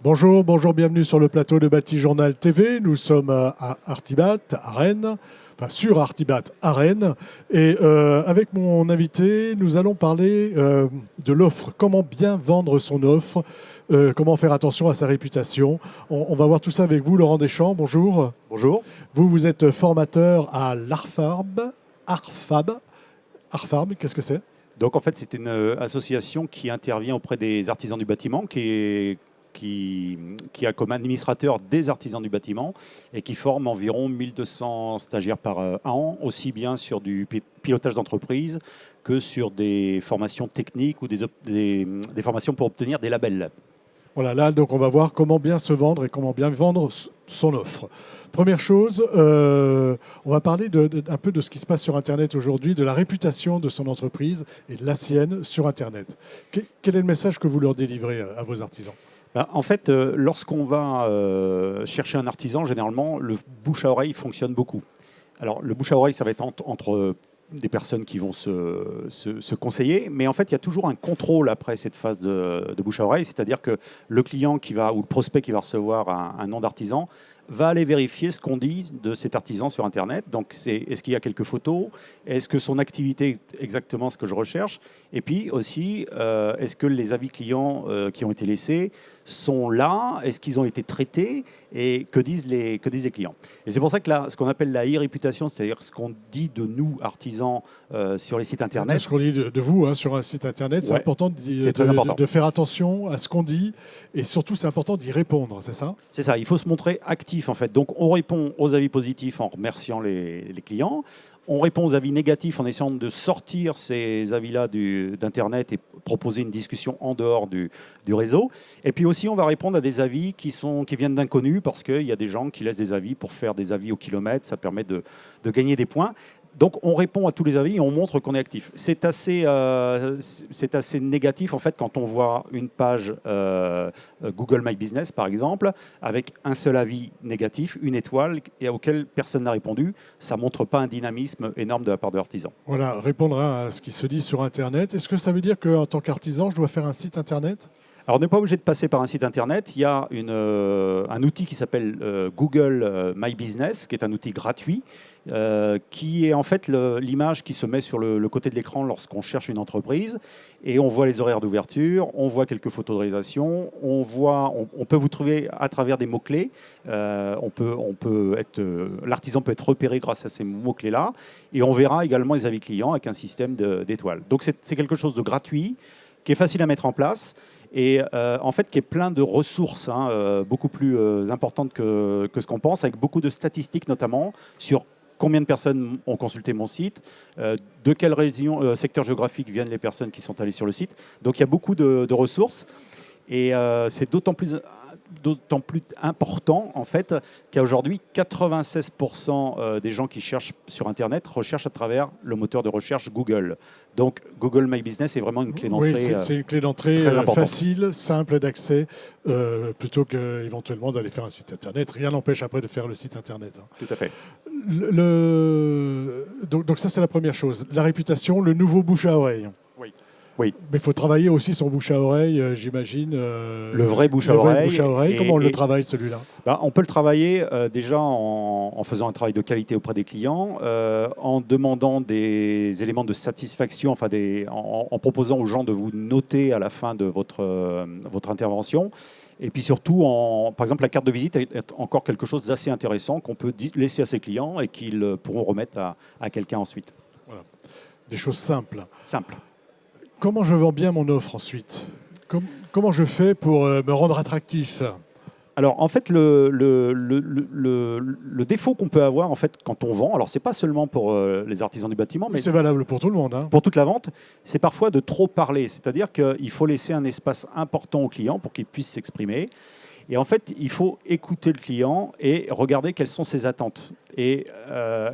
Bonjour, bonjour, bienvenue sur le plateau de Batijournal TV. Nous sommes à Artibat, à Rennes, enfin sur Artibat, à Rennes. Et avec mon invité, nous allons parler de l'offre. Comment bien vendre son offre, comment faire attention à sa réputation. On va voir tout ça avec vous, Laurent Deschamps. Bonjour. Bonjour. Vous êtes formateur à l'ARFAB. ARFAB, qu'est-ce que c'est? Donc en fait, c'est une association qui intervient auprès des artisans du bâtiment, qui a comme administrateur des artisans du bâtiment et qui forme environ 1200 stagiaires par an, aussi bien sur du pilotage d'entreprise que sur des formations techniques ou des formations pour obtenir des labels. Voilà, là, donc on va voir comment bien se vendre et comment bien vendre son offre. Première chose, on va parler un peu de ce qui se passe sur Internet aujourd'hui, de la réputation de son entreprise et de la sienne sur Internet. Quel est le message que vous leur délivrez à vos artisans? En fait, lorsqu'on va chercher un artisan, généralement, le bouche à oreille fonctionne beaucoup. Alors, le bouche à oreille, ça va être entre des personnes qui vont se conseiller, mais en fait, il y a toujours un contrôle après cette phase de bouche à oreille, c'est-à-dire que le client ou le prospect qui va recevoir un nom d'artisan va aller vérifier ce qu'on dit de cet artisan sur Internet. Donc, est-ce qu'il y a quelques photos? Est-ce que son activité est exactement ce que je recherche? Et puis aussi, est-ce que les avis clients qui ont été laissés sont là? Est-ce qu'ils ont été traités? Et que disent les clients? Et c'est pour ça que ce qu'on appelle la e-réputation, c'est-à-dire ce qu'on dit de nous, artisans, sur les sites Internet. Ce qu'on dit de vous sur un site Internet, c'est important, très important de faire attention à ce qu'on dit et surtout, c'est important d'y répondre, c'est ça? C'est ça, il faut se montrer actif en fait. Donc on répond aux avis positifs en remerciant les clients. On répond aux avis négatifs en essayant de sortir ces avis-là d'Internet et proposer une discussion en dehors du réseau. Et puis aussi, on va répondre à des avis qui viennent d'inconnus parce qu'il y a des gens qui laissent des avis pour faire des avis au kilomètre. Ça permet de gagner des points. Donc, on répond à tous les avis et on montre qu'on est actif. C'est assez négatif, en fait, quand on voit une page Google My Business, par exemple, avec un seul avis négatif, une étoile, et auquel personne n'a répondu. Ça ne montre pas un dynamisme énorme de la part de l'artisan. Voilà, répondre à ce qui se dit sur Internet. Est-ce que ça veut dire qu'en tant qu'artisan, je dois faire un site Internet? Alors, on n'est pas obligé de passer par un site Internet. Il y a un outil qui s'appelle Google My Business, qui est un outil gratuit, qui est en fait l'image qui se met sur le côté de l'écran lorsqu'on cherche une entreprise. Et on voit les horaires d'ouverture, on voit quelques photos de réalisation, on peut vous trouver à travers des mots-clés. L'artisan peut être repéré grâce à ces mots-clés-là. Et on verra également les avis clients avec un système d'étoiles. Donc, c'est quelque chose de gratuit, qui est facile à mettre en place. Et en fait qui est plein de ressources beaucoup plus importantes que ce qu'on pense, avec beaucoup de statistiques notamment sur combien de personnes ont consulté mon site, de quelle région, secteur géographique viennent les personnes qui sont allées sur le site. Donc il y a beaucoup de ressources et c'est d'autant plus important en fait qu'aujourd'hui 96% des gens qui cherchent sur Internet recherchent à travers le moteur de recherche Google. Donc Google My Business est vraiment une clé d'entrée. Oui, c'est une clé d'entrée facile, simple d'accès, plutôt qu'éventuellement d'aller faire un site Internet. Rien n'empêche après de faire le site Internet. Tout à fait. Donc ça c'est la première chose. La réputation, le nouveau bouche à oreille. Oui. Mais il faut travailler aussi son bouche à oreille, j'imagine. Le vrai bouche à oreille. Comment on le travaille, celui-là? On peut le travailler déjà en faisant un travail de qualité auprès des clients, en demandant des éléments de satisfaction, en proposant aux gens de vous noter à la fin de votre intervention. Et puis surtout, par exemple, la carte de visite est encore quelque chose d'assez intéressant qu'on peut laisser à ses clients et qu'ils pourront remettre à quelqu'un ensuite. Voilà. Des choses simples. Simples. Comment je vends bien mon offre ensuite? Comment je fais pour me rendre attractif? Alors en fait, le défaut qu'on peut avoir en fait quand on vend, alors c'est pas seulement pour les artisans du bâtiment, mais c'est valable pour tout le monde. Pour toute la vente, c'est parfois de trop parler. C'est-à-dire qu'il faut laisser un espace important au client pour qu'il puisse s'exprimer. Et en fait, il faut écouter le client et regarder quelles sont ses attentes. Et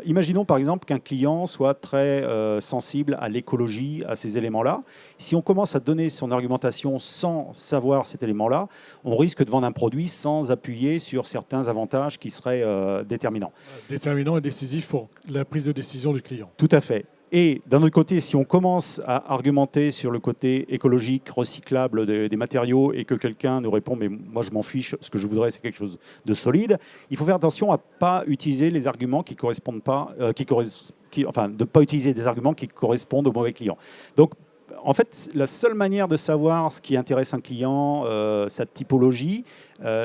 imaginons par exemple qu'un client soit très sensible à l'écologie, à ces éléments-là. Si on commence à donner son argumentation sans savoir cet élément-là, on risque de vendre un produit sans appuyer sur certains avantages qui seraient déterminants. Déterminant et décisif pour la prise de décision du client. Tout à fait. Et d'un autre côté, si on commence à argumenter sur le côté écologique, recyclable des matériaux et que quelqu'un nous répond mais moi je m'en fiche, ce que je voudrais c'est quelque chose de solide, il faut faire attention à ne pas utiliser les arguments qui correspondent pas, enfin de ne pas utiliser des arguments qui correspondent aux mauvais clients. Donc en fait, la seule manière de savoir ce qui intéresse un client, sa typologie,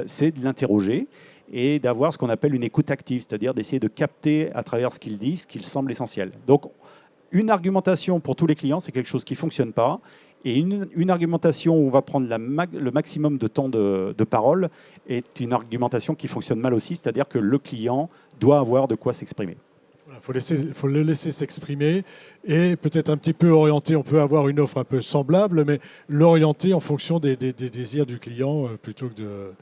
c'est de l'interroger et d'avoir ce qu'on appelle une écoute active, c'est-à-dire d'essayer de capter à travers ce qu'il dit ce qu'il semble essentiel. Donc, une argumentation pour tous les clients, c'est quelque chose qui ne fonctionne pas. Et une argumentation où on va prendre le maximum de temps de parole est une argumentation qui fonctionne mal aussi, c'est-à-dire que le client doit avoir de quoi s'exprimer. Il faut le laisser s'exprimer et peut-être un petit peu orienter. On peut avoir une offre un peu semblable, mais l'orienter en fonction des désirs du client plutôt que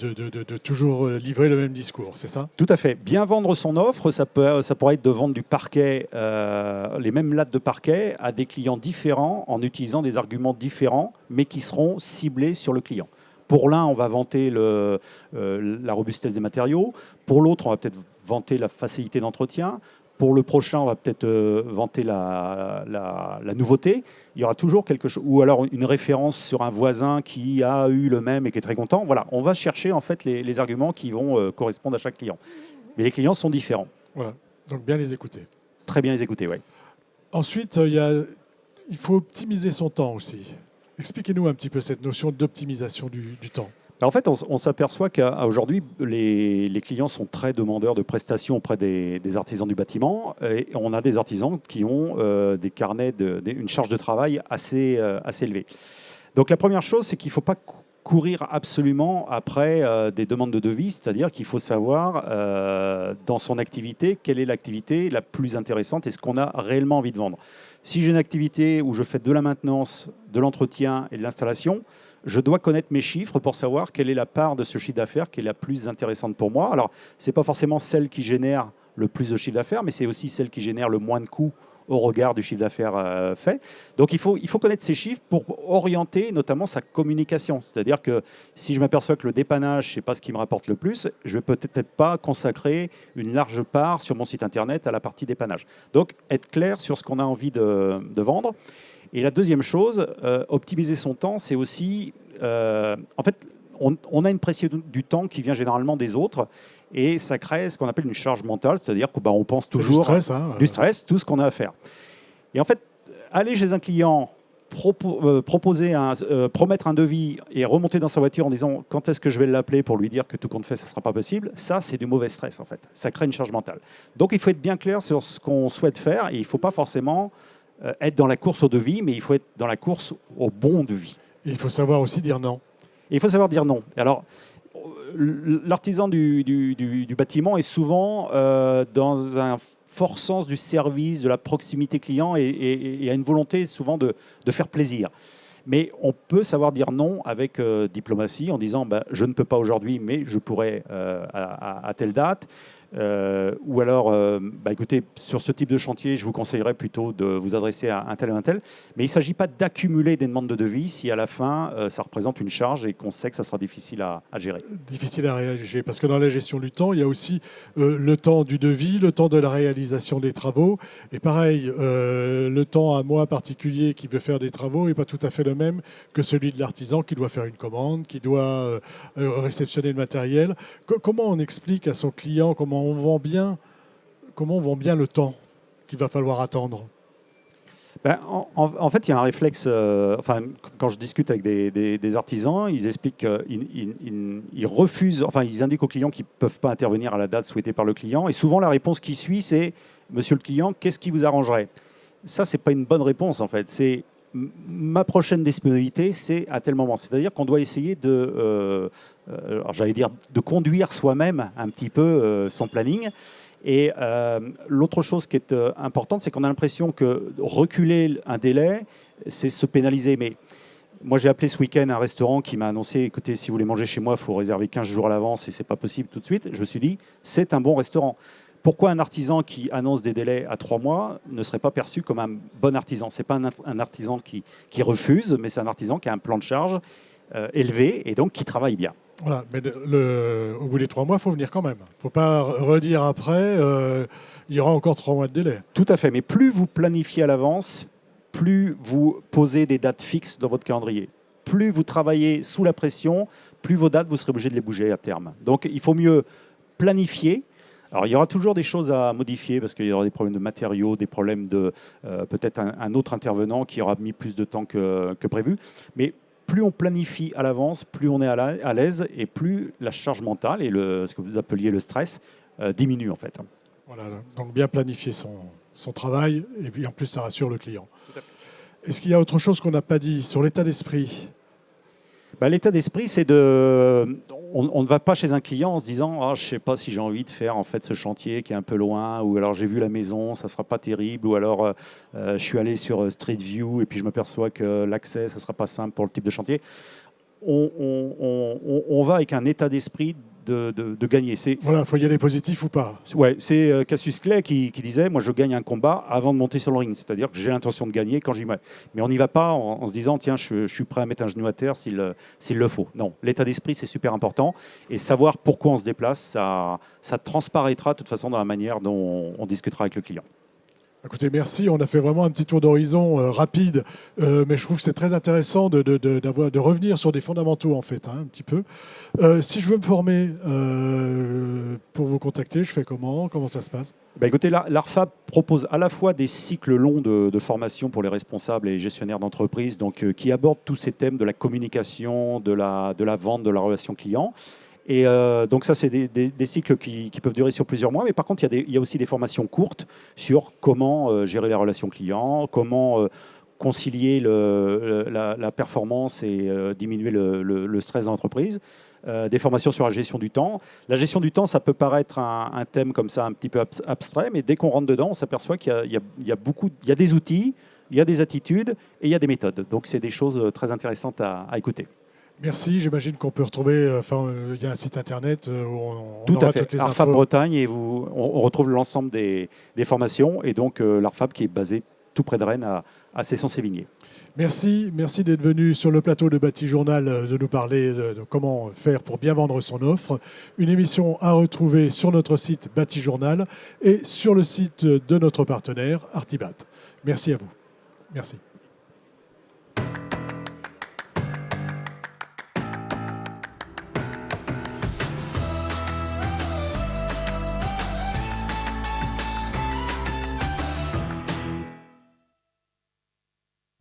de toujours livrer le même discours, c'est ça? Tout à fait. Bien vendre son offre, ça pourrait être de vendre du parquet, les mêmes lattes de parquet à des clients différents en utilisant des arguments différents, mais qui seront ciblés sur le client. Pour l'un, on va vanter la robustesse des matériaux. Pour l'autre, on va peut-être vanter la facilité d'entretien. Pour le prochain, on va peut-être vanter la nouveauté. Il y aura toujours quelque chose, ou alors une référence sur un voisin qui a eu le même et qui est très content. Voilà, on va chercher en fait les arguments qui vont correspondre à chaque client. Mais les clients sont différents. Voilà, donc bien les écouter. Très bien les écouter, oui. Ensuite, il faut optimiser son temps aussi. Expliquez-nous un petit peu cette notion d'optimisation du temps. En fait, on s'aperçoit qu'aujourd'hui, les clients sont très demandeurs de prestations auprès des artisans du bâtiment. Et on a des artisans qui ont des carnets, une charge de travail assez élevée. Donc la première chose, c'est qu'il ne faut pas courir absolument après des demandes de devis, c'est-à-dire qu'il faut savoir dans son activité quelle est l'activité la plus intéressante et ce qu'on a réellement envie de vendre. Si j'ai une activité où je fais de la maintenance, de l'entretien et de l'installation, je dois connaître mes chiffres pour savoir quelle est la part de ce chiffre d'affaires qui est la plus intéressante pour moi. Alors, ce n'est pas forcément celle qui génère le plus de chiffre d'affaires, mais c'est aussi celle qui génère le moins de coûts au regard du chiffre d'affaires fait. Donc, il faut connaître ces chiffres pour orienter notamment sa communication. C'est-à-dire que si je m'aperçois que le dépannage, ce n'est pas ce qui me rapporte le plus, je ne vais peut-être pas consacrer une large part sur mon site Internet à la partie dépannage. Donc, être clair sur ce qu'on a envie de vendre. Et la deuxième chose, optimiser son temps, c'est aussi... en fait, on a une pression du temps qui vient généralement des autres et ça crée ce qu'on appelle une charge mentale, c'est-à-dire qu'on pense toujours... Du stress, hein, du stress, tout ce qu'on a à faire. Et en fait, aller chez un client, promettre un devis et remonter dans sa voiture en disant quand est-ce que je vais l'appeler pour lui dire que tout compte fait, ça ne sera pas possible, ça, c'est du mauvais stress, en fait. Ça crée une charge mentale. Donc, il faut être bien clair sur ce qu'on souhaite faire et il ne faut pas forcément... être dans la course au devis, mais il faut être dans la course au bon devis. Et il faut savoir aussi dire non. Et il faut savoir dire non. Alors, l'artisan du bâtiment est souvent dans un fort sens du service, de la proximité client et a une volonté souvent de faire plaisir. Mais on peut savoir dire non avec diplomatie en disant je ne peux pas aujourd'hui, mais je pourrais à telle date. Ou alors, écoutez, sur ce type de chantier, je vous conseillerais plutôt de vous adresser à un tel ou un tel. Mais il ne s'agit pas d'accumuler des demandes de devis si à la fin, ça représente une charge et qu'on sait que ça sera difficile à gérer. Difficile à réaliser, parce que dans la gestion du temps, il y a aussi le temps du devis, le temps de la réalisation des travaux. Et pareil, le temps à moi particulier qui veut faire des travaux n'est pas tout à fait le même que celui de l'artisan qui doit faire une commande, qui doit réceptionner le matériel. Comment on explique à son client, comment on vend bien le temps qu'il va falloir attendre? En fait, il y a un réflexe. Quand je discute avec des artisans, ils expliquent qu'ils refusent, ils indiquent aux clients qu'ils ne peuvent pas intervenir à la date souhaitée par le client. Et souvent, la réponse qui suit, c'est Monsieur le client, qu'est-ce qui vous arrangerait? Ça, c'est pas une bonne réponse, en fait. C'est ma prochaine disponibilité, c'est à tel moment. C'est-à-dire qu'on doit essayer de conduire soi-même un petit peu son planning. Et l'autre chose qui est importante, c'est qu'on a l'impression que reculer un délai, c'est se pénaliser. Mais moi, j'ai appelé ce week-end un restaurant qui m'a annoncé, écoutez, si vous voulez manger chez moi, il faut réserver 15 jours à l'avance et ce n'est pas possible tout de suite. Je me suis dit, c'est un bon restaurant. Pourquoi un artisan qui annonce des délais à 3 mois ne serait pas perçu comme un bon artisan? Ce n'est pas un artisan qui refuse, mais c'est un artisan qui a un plan de charge élevé et donc qui travaille bien. Voilà, mais au bout des 3 mois, il faut venir quand même. Il ne faut pas redire après, il y aura encore 3 mois de délai. Tout à fait, mais plus vous planifiez à l'avance, plus vous posez des dates fixes dans votre calendrier. Plus vous travaillez sous la pression, plus vos dates, vous serez obligé de les bouger à terme. Donc il faut mieux planifier. Alors il y aura toujours des choses à modifier parce qu'il y aura des problèmes de matériaux, des problèmes de peut-être un autre intervenant qui aura mis plus de temps que prévu. Mais plus on planifie à l'avance, plus on est à l'aise et plus la charge mentale et ce que vous appeliez le stress diminue en fait. Voilà, donc bien planifier son travail et puis en plus ça rassure le client. Est-ce qu'il y a autre chose qu'on n'a pas dit sur l'état d'esprit ? L'état d'esprit, c'est on ne va pas chez un client en se disant je ne sais pas si j'ai envie de faire en fait ce chantier qui est un peu loin, ou alors j'ai vu la maison, ça ne sera pas terrible, ou alors je suis allé sur Street View et puis je m'aperçois que l'accès, ça ne sera pas simple pour le type de chantier. On va avec un état d'esprit de gagner. Voilà, il faut y aller positif ou pas. Ouais, c'est Cassius Clay qui disait, moi je gagne un combat avant de monter sur le ring, c'est-à-dire que j'ai l'intention de gagner quand j'y vais. Mais on n'y va pas en se disant, tiens, je suis prêt à mettre un genou à terre s'il le faut. Non, l'état d'esprit c'est super important, et savoir pourquoi on se déplace, ça transparaîtra de toute façon dans la manière dont on discutera avec le client. Écoutez, merci. On a fait vraiment un petit tour d'horizon rapide, mais je trouve que c'est très intéressant de revenir sur des fondamentaux, en fait, un petit peu. Si je veux me former pour vous contacter, je fais comment ? Comment ça se passe ? Écoutez, l'ARFAP propose à la fois des cycles longs de formation pour les responsables et gestionnaires d'entreprise, donc qui abordent tous ces thèmes de la communication, de la vente, de la relation client. Et donc ça, c'est des cycles qui peuvent durer sur plusieurs mois. Mais par contre, il y a aussi des formations courtes sur comment gérer les relations clients, comment concilier la performance et diminuer le stress d'entreprise. Des formations sur la gestion du temps. La gestion du temps, ça peut paraître un thème comme ça un petit peu abstrait, mais dès qu'on rentre dedans, on s'aperçoit qu'il y a des outils, il y a des attitudes et il y a des méthodes. Donc c'est des choses très intéressantes à écouter. Merci, j'imagine qu'on peut retrouver, il y a un site internet où on Tout aura à fait. toutes les ARFAP infos. Bretagne, et on retrouve l'ensemble des formations, et donc l'ARFAP qui est basé tout près de Rennes à Cesson-Sévigné. Merci d'être venu sur le plateau de Bâti Journal de nous parler de comment faire pour bien vendre son offre. Une émission à retrouver sur notre site Bâti Journal et sur le site de notre partenaire Artibat. Merci à vous. Merci.